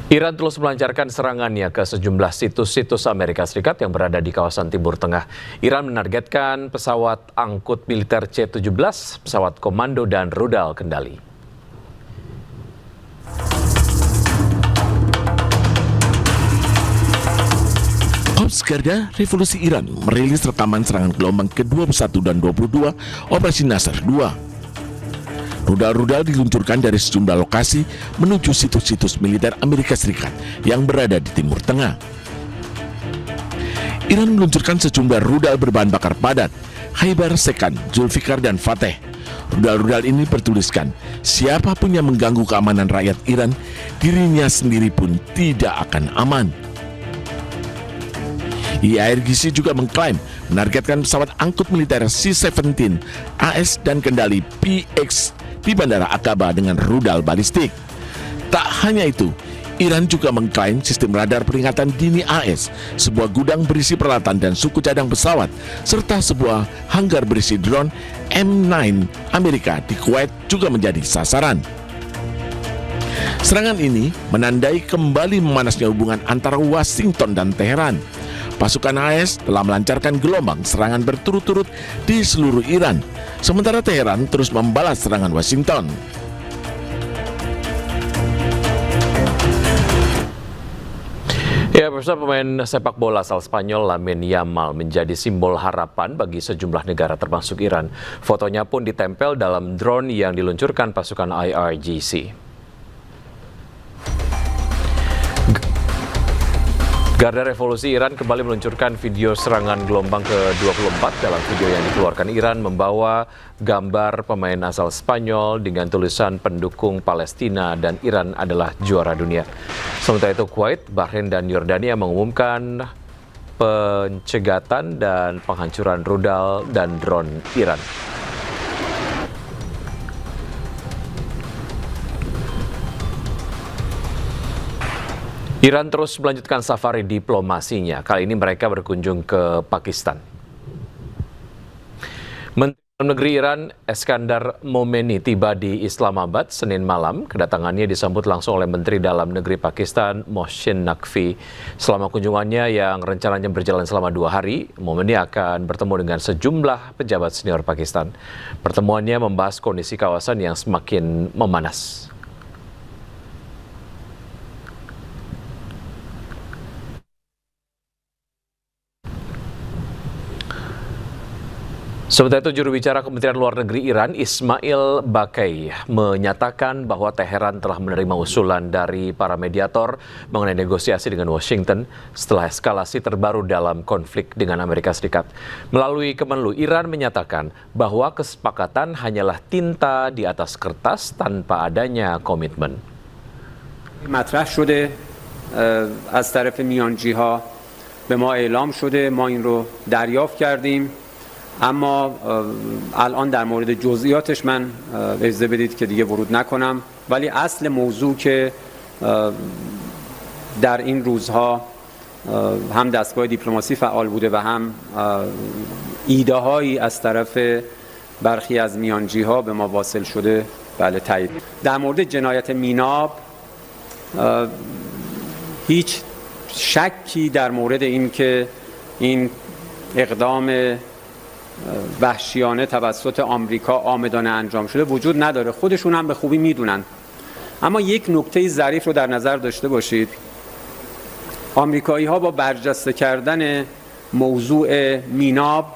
Iran terus melancarkan serangannya ke sejumlah situs-situs Amerika Serikat yang berada di kawasan Timur Tengah. Iran menargetkan pesawat angkut militer C-17, pesawat komando dan rudal kendali. Korps Garda Revolusi Iran merilis rekaman serangan gelombang ke-21 dan 22 Operasi Nasr 2. Rudal-rudal diluncurkan dari sejumlah lokasi menuju situs-situs militer Amerika Serikat yang berada di Timur Tengah. Iran meluncurkan sejumlah rudal berbahan bakar padat, Khaibar, Sekan, Zulfikar, dan Fateh. Rudal-rudal ini bertuliskan, siapapun yang mengganggu keamanan rakyat Iran, dirinya sendiri pun tidak akan aman. IRGC juga mengklaim menargetkan pesawat angkut militer C-17 AS dan kendali PX di Bandara Aqaba dengan rudal balistik. Tak hanya itu, Iran juga mengklaim sistem radar peringatan dini AS, sebuah gudang berisi peralatan dan suku cadang pesawat, serta sebuah hanggar berisi drone M9 Amerika di Kuwait juga menjadi sasaran. Serangan ini menandai kembali memanasnya hubungan antara Washington dan Teheran. Pasukan AS telah melancarkan gelombang serangan berturut-turut di seluruh Iran, sementara Teheran terus membalas serangan Washington. Ya, pemirsa, pemain sepak bola asal Spanyol Lamine Yamal menjadi simbol harapan bagi sejumlah negara termasuk Iran. Fotonya pun ditempel dalam drone yang diluncurkan pasukan IRGC. Garda Revolusi Iran kembali meluncurkan video serangan gelombang ke-24. Dalam video yang dikeluarkan Iran membawa gambar pemain asal Spanyol dengan tulisan pendukung Palestina dan Iran adalah juara dunia. Sementara itu Kuwait, Bahrain, dan Yordania mengumumkan pencegatan dan penghancuran rudal dan drone Iran. Iran terus melanjutkan safari diplomasinya. Kali ini mereka berkunjung ke Pakistan. Menteri Dalam Negeri Iran Eskandar Momeni tiba di Islamabad Senin malam. Kedatangannya disambut langsung oleh Menteri Dalam Negeri Pakistan Mohsin Naqvi. Selama kunjungannya yang rencananya berjalan selama 2 hari, Momeni akan bertemu dengan sejumlah pejabat senior Pakistan. Pertemuannya membahas kondisi kawasan yang semakin memanas. Sementara itu, juru bicara Kementerian Luar Negeri Iran, Ismail Baqai, menyatakan bahwa Teheran telah menerima usulan dari para mediator mengenai negosiasi dengan Washington setelah eskalasi terbaru dalam konflik dengan Amerika Serikat. Melalui Kemenlu, Iran menyatakan bahwa kesepakatan hanyalah tinta di atas kertas tanpa adanya komitmen. مطرح شده از طرف میانجی‌ها به ما اعلام شده ما این رو دریافت کردیم اما الان در مورد جزئیاتش من اجازه بدید که دیگه ورود نکنم ولی اصل موضوع که در این روزها هم دستگاه دیپلماسی فعال بوده و هم ایده هایی از طرف برخی از میانجی‌ها به ما واصل شده بله تایید. در مورد جنایت میناب هیچ شکی در مورد این که این اقدام وحشیانه توسط آمریکا آمدانه انجام شده وجود نداره. خودشون هم به خوبی میدونن. اما یک نکته ظریف رو در نظر داشته باشید. آمریکایی‌ها با برجسته کردن موضوع میناب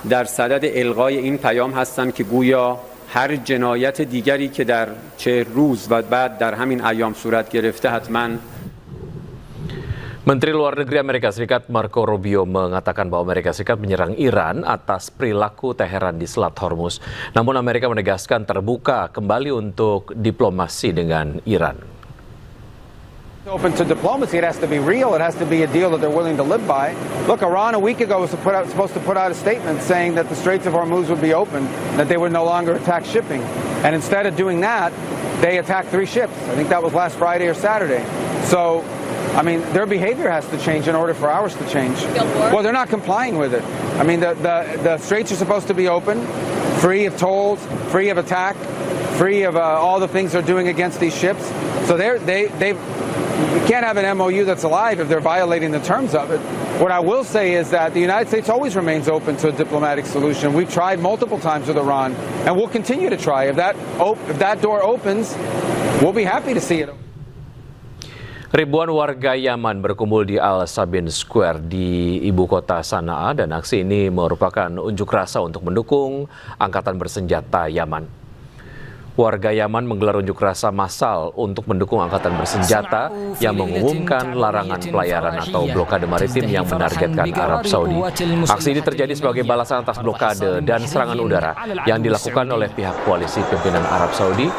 در صدد الغای این پیام هستند که گویا هر جنایت دیگری که در 40 روز و بعد در همین ایام صورت گرفته حتما. Menteri Luar Negeri Amerika Serikat Marco Rubio mengatakan bahwa Amerika Serikat menyerang Iran atas perilaku Teheran di Selat Hormuz. Namun Amerika menegaskan terbuka kembali untuk diplomasi dengan Iran. Open to diplomacy, it has to be real. It has to be a deal that they're willing to live by. Look, Iran a week ago was supposed to put out a statement saying that the Straits of Hormuz would be open, that they would no longer attack shipping. And instead of doing that, they attacked 3 ships. I think that was last Friday or Saturday. So, I mean, their behavior has to change in order for ours to change. Well, they're not complying with it. I mean, the straits are supposed to be open, free of tolls, free of attack, free of all the things they're doing against these ships. So you can't have an MOU that's alive if they're violating the terms of it. What I will say is that the United States always remains open to a diplomatic solution. We've tried multiple times with Iran, and we'll continue to try. If that door opens, we'll be happy to see it. Ribuan warga Yaman berkumpul di Al Sabin Square di ibu kota Sanaa dan aksi ini merupakan unjuk rasa untuk mendukung angkatan bersenjata Yaman. Warga Yaman menggelar unjuk rasa massal untuk mendukung angkatan bersenjata yang mengumumkan larangan pelayaran atau blokade maritim yang menargetkan Arab Saudi. Aksi ini terjadi sebagai balasan atas blokade dan serangan udara yang dilakukan oleh pihak koalisi pimpinan Arab Saudi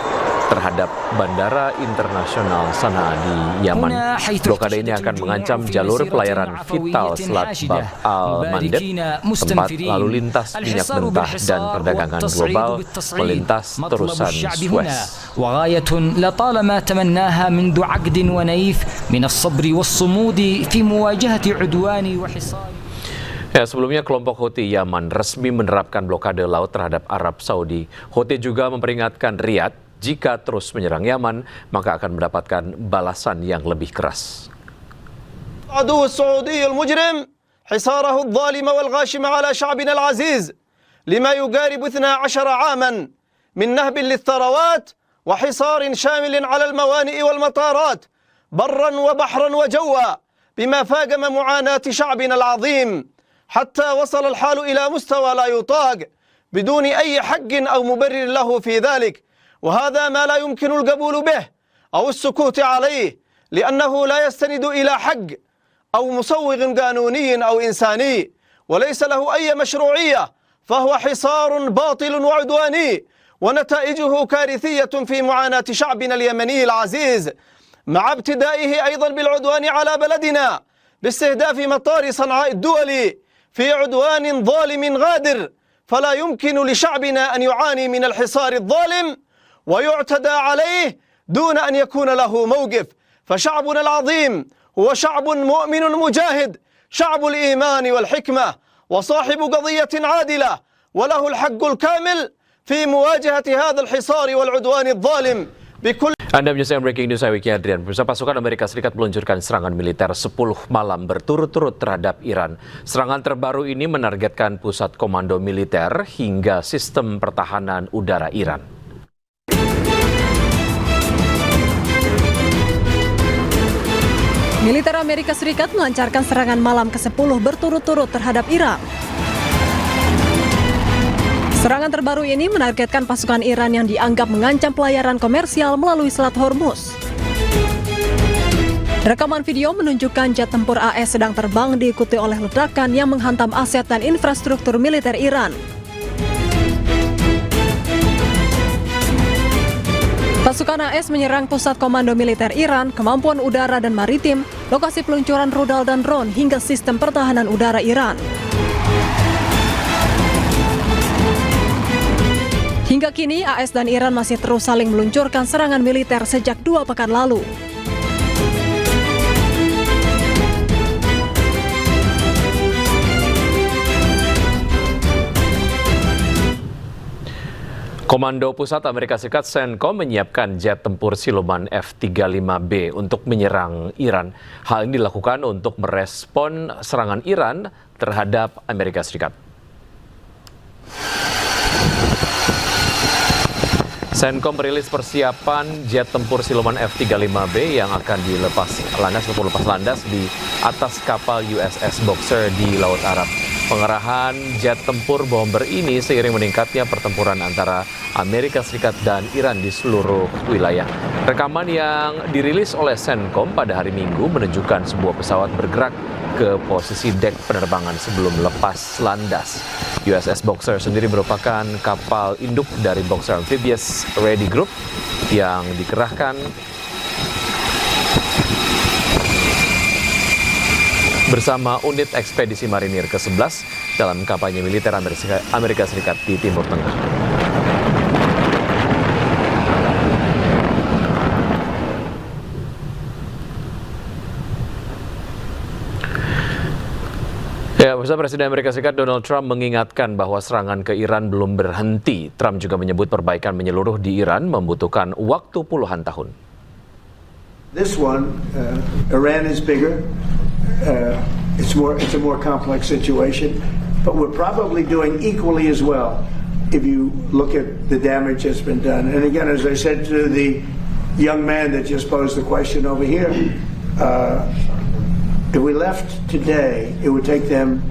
terhadap Bandara Internasional Sanaa di Yaman. Blokade ini akan mengancam jalur pelayaran vital Selat Bab al-Mandeb, tempat lalu lintas minyak mentah dan perdagangan global melintas terusan Suez. وغاية لطالما تمناها منذ عقد ونيف من الصبر والصمود في مواجهة عدوان وحصار. Sebelumnya kelompok Houthi Yaman resmi menerapkan blokade laut terhadap Arab Saudi. Houthi juga memperingatkan Riyadh jika terus menyerang Yaman, maka akan mendapatkan balasan yang lebih keras. العدو السعودي المجرم حصاره الظالم والغاشم على شعبنا العزيز لما يقارب 12 عاما من نهب للثروات وحصار شامل على الموانئ والمطارات برا وبحرا وجوا بما فاقم معاناة شعبنا العظيم حتى وصل الحال إلى مستوى لا يطاق بدون أي حق أو مبرر له في ذلك، وهذا ما لا يمكن القبول به أو السكوت عليه لأنه لا يستند إلى حق أو مسوغ قانوني أو إنساني وليس له أي مشروعية، فهو حصار باطل وعدواني ونتائجه كارثية في معاناة شعبنا اليمني العزيز، مع ابتدائه أيضا بالعدوان على بلدنا باستهداف مطار صنعاء الدولي في عدوان ظالم غادر، فلا يمكن لشعبنا أن يعاني من الحصار الظالم ويعتدى عليه دون أن يكون له موقف. فشعبنا العظيم هو شعب مؤمن مجاهد، شعب الإيمان والحكمة وصاحب قضية عادلة وله الحق الكامل في مواجهة هذا الحصار والعدوان الظالم بكل. Anda menyaksikan Breaking News, saya Wiki Adrian. Pemirsa, pasukan Amerika Serikat meluncurkan serangan militer 10 malam berturut-turut terhadap Iran. Serangan terbaru ini menargetkan pusat komando militer hingga sistem pertahanan udara Iran. Militer Amerika Serikat melancarkan serangan malam ke-10 berturut-turut terhadap Iran. Serangan terbaru ini menargetkan pasukan Iran yang dianggap mengancam pelayaran komersial melalui Selat Hormuz. Rekaman video menunjukkan jet tempur AS sedang terbang diikuti oleh ledakan yang menghantam aset dan infrastruktur militer Iran. Pasukan AS menyerang pusat komando militer Iran, kemampuan udara dan maritim, lokasi peluncuran rudal dan drone hingga sistem pertahanan udara Iran. Hingga kini, AS dan Iran masih terus saling meluncurkan serangan militer sejak 2 pekan lalu. Komando Pusat Amerika Serikat CENTCOM menyiapkan jet tempur siluman F-35B untuk menyerang Iran. Hal ini dilakukan untuk merespon serangan Iran terhadap Amerika Serikat. CENTCOM merilis persiapan jet tempur siluman F-35B yang akan dilepas landas di atas kapal USS Boxer di Laut Arab. Pengerahan jet tempur bomber ini seiring meningkatnya pertempuran antara Amerika Serikat dan Iran di seluruh wilayah. Rekaman yang dirilis oleh CENTCOM pada hari Minggu menunjukkan sebuah pesawat bergerak ke posisi dek penerbangan sebelum lepas landas. USS Boxer sendiri merupakan kapal induk dari Boxer Amphibious Ready Group yang dikerahkan bersama unit ekspedisi marinir ke-11 dalam kampanye militer Amerika Serikat di Timur Tengah. Presiden Amerika Serikat Donald Trump mengingatkan bahwa serangan ke Iran belum berhenti. Trump juga menyebut perbaikan menyeluruh di Iran membutuhkan waktu puluhan tahun. This one, Iran is bigger. It's a more complex situation, but we're probably doing equally as well if you look at the damage that's been done. And again, as I said to the young man that just posed the question over here, if we left today, it would take them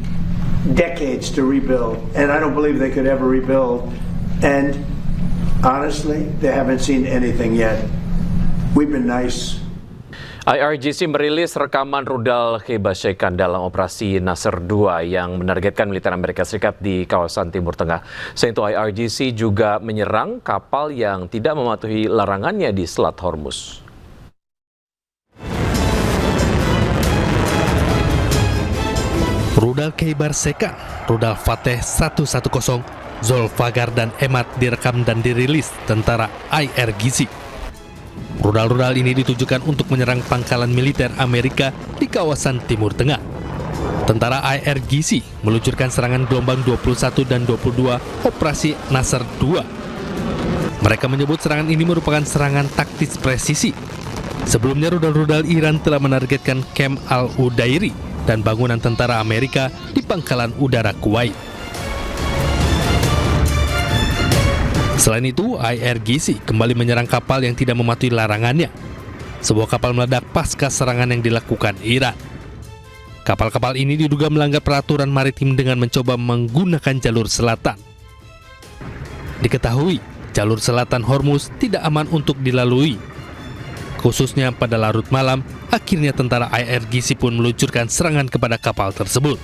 decades to rebuild, and I don't believe they could ever rebuild. And honestly, they haven't seen anything yet. We've been nice. IRGC merilis rekaman rudal kebasyaikan dalam operasi Nasr 2 yang menargetkan militer Amerika Serikat di kawasan Timur Tengah. Selain itu, IRGC juga menyerang kapal yang tidak mematuhi larangannya di Selat Hormuz. Rudal kebasyaikan, rudal Fateh 110, Zulfagar dan Emad direkam dan dirilis tentara IRGC. Rudal-rudal ini ditujukan untuk menyerang pangkalan militer Amerika di kawasan Timur Tengah. Tentara IRGC meluncurkan serangan gelombang 21 dan 22 Operasi Nasr 2. Mereka menyebut serangan ini merupakan serangan taktis presisi. Sebelumnya rudal-rudal Iran telah menargetkan Camp Al-Udairi dan bangunan tentara Amerika di pangkalan udara Kuwait. Selain itu, IRGC kembali menyerang kapal yang tidak mematuhi larangannya. Sebuah kapal meledak pasca serangan yang dilakukan Iran. Kapal-kapal ini diduga melanggar peraturan maritim dengan mencoba menggunakan jalur selatan. Diketahui, jalur selatan Hormuz tidak aman untuk dilalui. Khususnya pada larut malam, akhirnya tentara IRGC pun meluncurkan serangan kepada kapal tersebut.